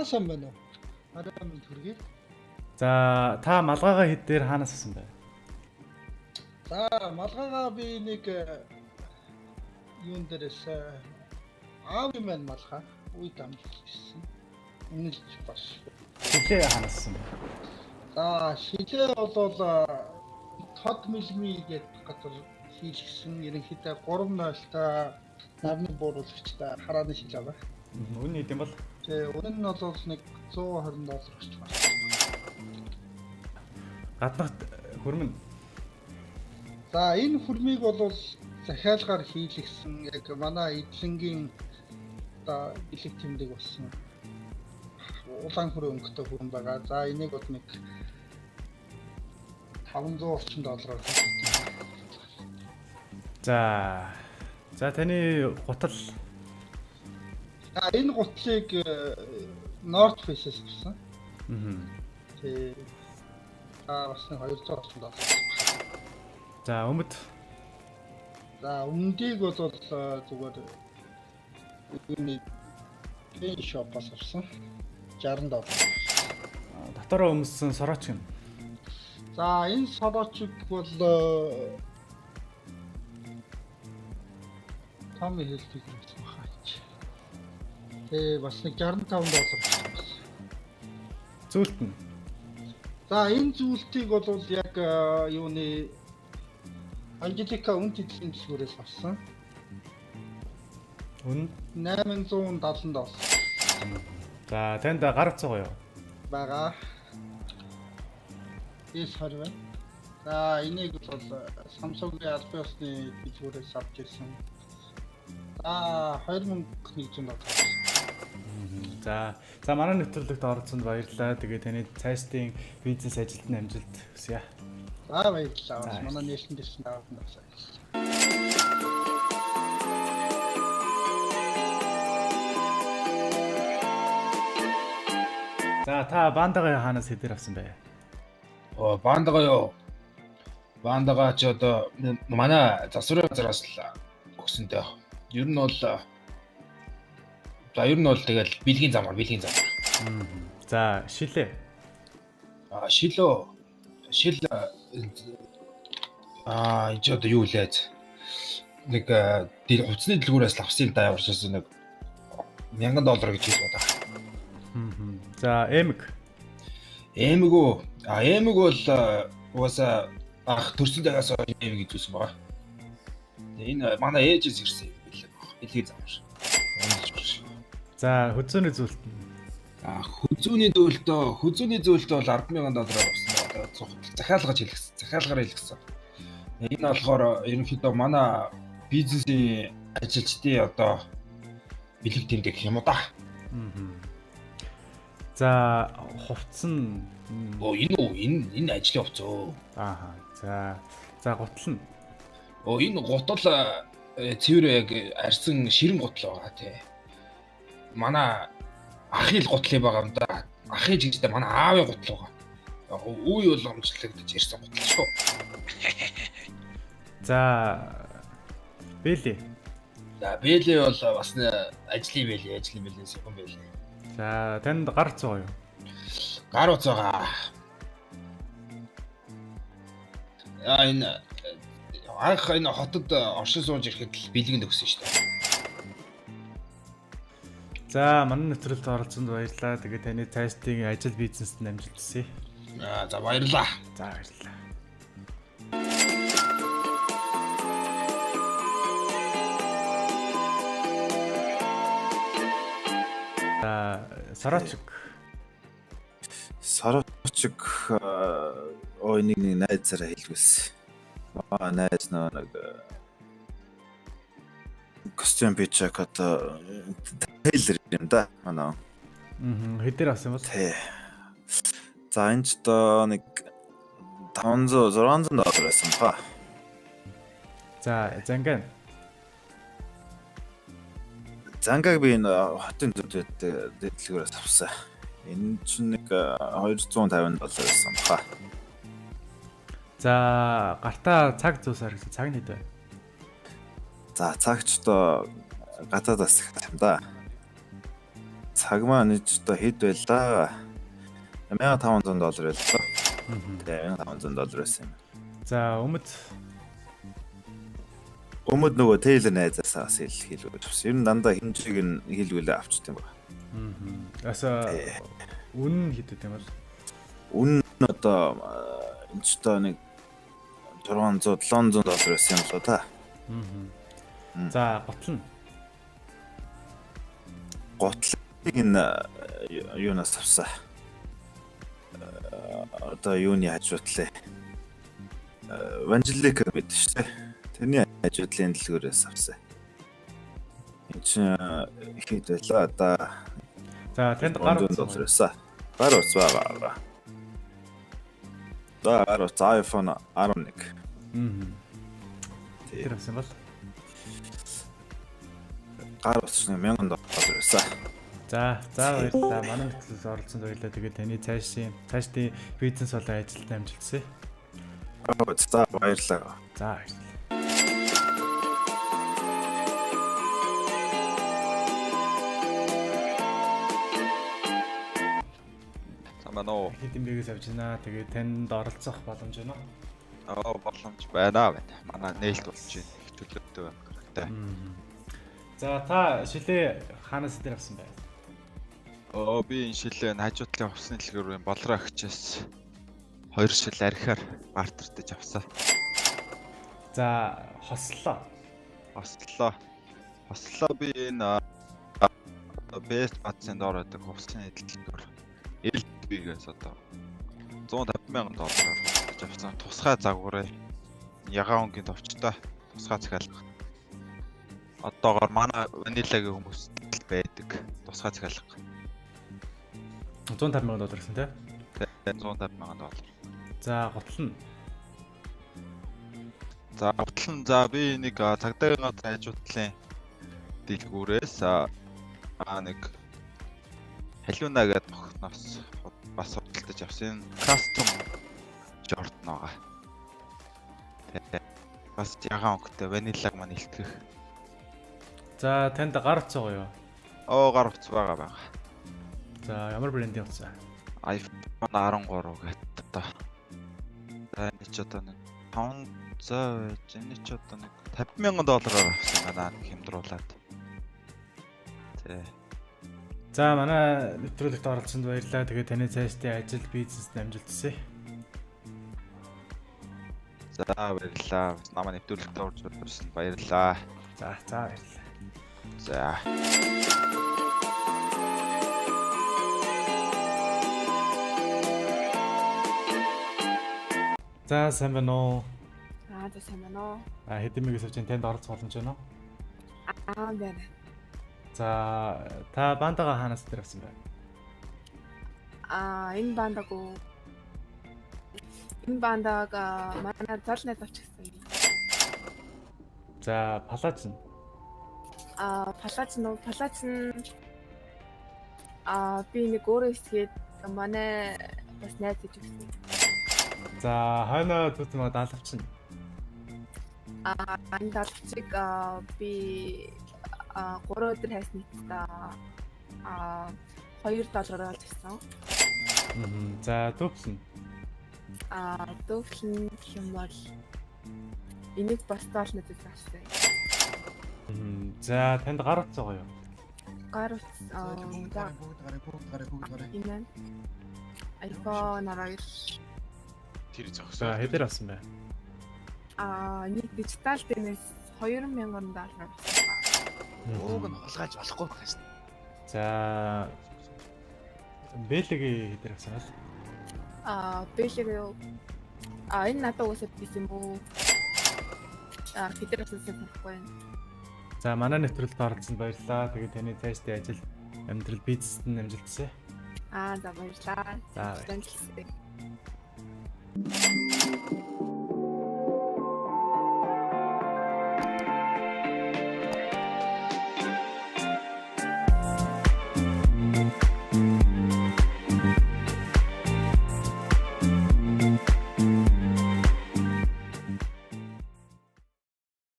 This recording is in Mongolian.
Сайн байна уу? Арай минь хүргэе. За та малгайгаа хэд дээр хаанаас авсан бэ? За малгайгаа би нэг юун дээрээс аав юм байна малгай. Уй дамжуулсан. Үнэлж бас. Шилээ хаанаас авсан бэ? За шилээ бол тод мэлми гэдэг газар хийлгсэн. Ерөнхийдөө 3-0-та нарны бууруулагчтай харааны шилээ байна. Үнэ хэдэм бол? Тэгээ үнэ нь бол нэг $120 орчим байна. Гаднахт хөрмөн. За энэ хөрмийг бол захиалгаар хийлгсэн яг манай эдлэнгийн одоо бэлэг тэмдэг болсон улаан хөрөө өнгөтэй хөрм байгаа. За энийг бол нэг $500 орчим доллараар хийлгсэн. За таны гутал. За энэ гутлыг North Face-с авсан. Тэгээ бас $200 орчим доллар. За өмд. За өмдийг бол зүгээр энэ Play Shop-аас авсан. $60. Дотороо өмссөн сорооч юм. За энэ сороочиг бол Tommy Hilfiger гэсэн хаач. Тэгээ бас нэг $65 болсон. Зүйлт нь. За энэ зүйлтийг бол яг юуны Angelica үнэт эдлийн дэлгүүрээс авсан. Үн $870. За танд гар утсаа юу? Бага. Эс харвэ. За энийг бол Samsung-ийн албан ёсны дэлгүүрээс авч ирсэн. За $2100. За манай нэвтрүүлэгт оролцсонд баярлалаа. Тэгээ таны цаашдын бизнес ажилтны амжилт хүсье. За баярлалаа. Манай нээлтэн дэвсэн даваад насаа. За та бандагаа хаанаас хэдэр авсан бэ? Бандагаа юу? Бандагаа ч одоо манай засварын газраас л өгсөнтэй. Ер нь бол тэгэл бэлгийн замаар. За шилээ. Шил энэ ч одоо юу лээд нэг хувцсны дэлгүүрээс л авсан да яварчаас нэг $1000 гэж хэлсэн удаа. За эмэг бол угаасаа анх төрсөн дагаас эмэг гэж үзсэн байгаа. Энэ манай ээжээс ирсэн юм билээ. Бэлгийн замаар. За хүзүүний зүйлт нь. Хүзүүний зүйлт бол $10,000 авсан байгаа. Захиалгаар хэлгэсэн. Энэ болохоор ерөнхийдөө манай бизнесийн ажилчдын одоо бэлэг тэмдэг юм уу да. За хувцс нь энэ ажлын хувцс өө. За гутал нь. Энэ гутал цэвэр яг арьсан ширэн гутал байгаа тий. Манай ахын гутлын байгаа юм да. Ахын жигтэй манай аавын гутал байгаа. Үе боломжлогдож ирсэн гутал шүү. За бэлээ. За бэлээ бол бас ажлын бэлээ юм бэлээ. За танд гар утсаа юу? Гар утсаа. Энэ анх энэ хотод оршин сууж ирэхэд л бэлгэнд өгсөн шүү дээ. За манай нэвтрүүлэгт оролцсонд баярлалаа. Тэгээ таны цаашдын ажил бизнест амжилт хүсье. За баярлалаа. За баярлалаа. Сороочиг нэг найзаараа хэлгүүлсэн. Найз нэг костюм бичиг одоо тейлер юм да. Манай. Хэдэр авсан бол? Тий. За энэ ч одоо нэг $500-600 байсан ба. За Зангаг би энэ хотын дэлгүүрээс авсан. Энэ ч нэг $250 байсан ба. За гартаа цаг зүүсээр гэсэн цаг нь хэд вэ? За цагч одоо гадаадаас юм да. цаг маань одоо хэд байлаа? $1500 байлаа. Тэгээ $1500 байсан юм. За Өмнөд нөгөө Taylor найзаасаа бас хэлвэж авсан. Ер нь дандаа хэмжээг нь хэлвэлээ авчт юм байна. Аса үнэн хэд вэ юм бол? Үнэн одоо энэ ч одоо нэг $600-700 байсан юм шиг та. За гутал нь. Готлыг энэ юунаас авсан? Одоо юуны хажуутлаа. Ванжилик гэдэг шүү дээ. Тэрний хажуутлын дэлгүүрээс авсан. Энд чинь хэд байлаа одоо. За тэнд гар $300 гар ус байгаа. Да гар ус iPhone 11. Тэр авсан бол. Гар ус $1000 байсан. За баярлалаа. Манай нэвтрүүлэгт оролцсонд баярлалаа. Тэгээд таны цаашдын бизнес болон ажилд амжилт хүсье. За баярлалаа. За баярлалаа. Маноо Хэдэн бигээс авч байна. Тэгээд танд оролцох боломж байна уу? боломж байна. Манай нээлт болж байна. Их төлөвтэй байна хэрэгтэй. За та шилээ хаанаас дээр авсан бэ? Би энэ шилээ хажуутлын хувцсны дэлгүүрийн болроо агчаас 2 шил архиар бартертаж авсан. За хослоо би энэ best batch-ын доор байдаг хувцсны дэлгүүр LB-гээс одоо $150,000 гэж авсан. Тусгай загварыг ягаан өнгийн товчтой тусгай захиалга. Одоогоор манай ванилагийн хүмүүс байдаг. Тусгай захиалга. $150,000 гэсэн тий? $150,000. За гутал нь. За би нэг цагдаагийн газар хажуутлын дэлгүүрээс нэг халиуна гэдэг охноос бас судалдаж авсан custom Jordan байгаа. Тэгээ бас ягаан өнгөтэй ванилаг маань илтгэх. За танд гар утас байгаа юу? Гар утас байгаа. За ямар брендийн утас вэ? iPhone 13 гэдэг одоо. За энэ ч одоо нэг 500 байж, энэ ч одоо нэг $50,000 авсан байна хямдруулаад. Тэ. За манай нэвтрүүлэгт оролцсонд баярлалаа. Тэгээд таны цаашдын ажил бизнест амжилт хүсье. За баярлалаа. Намаа нэвтрүүлэгт орж ирсэн баярлалаа. За баярлалаа. За. За сайн байна уу? За сайн байна уу? Хэдэн мэгээс авч танд оролцох боломж байна уу? Байна. За та бандага хаанаас дээр авсан бэ? Энэ бандаг манай золнод авчихсан. За палач нь. Палач нь би нэг өөрөө ихгээд манай бас найз гэж өгсөн. За хойно түтмээ даалгавч нь. Энэ даалгавчийг би 3 өдөр хайсныг $2 олж ирсэн. За төвлөн. Төвлөн гэх юм бол энийг бас золнод авсан. За танд гар утас байгаа юу? Гар утас бүгд гараа. Энэ iPhone 12 Тэр зогсоо. За хэдэр авсан бэ? Нэг дижитал дэнээс $2,000 авсан. Ууг нь хулгайж болохгүй байсан. За бэлэг хэдэр авсан бол? Бэлэг юу? Энэ надад уусаад бисэн бүү. Хэдэр авсан байхгүй байна. За манай нэвтрүүлэлд оролцсонд баярлалаа. Тэгээд таны цаашдын ажил амьдрал бизнест нь амжилт хүсье. За баярлалаа. За баярлалаа.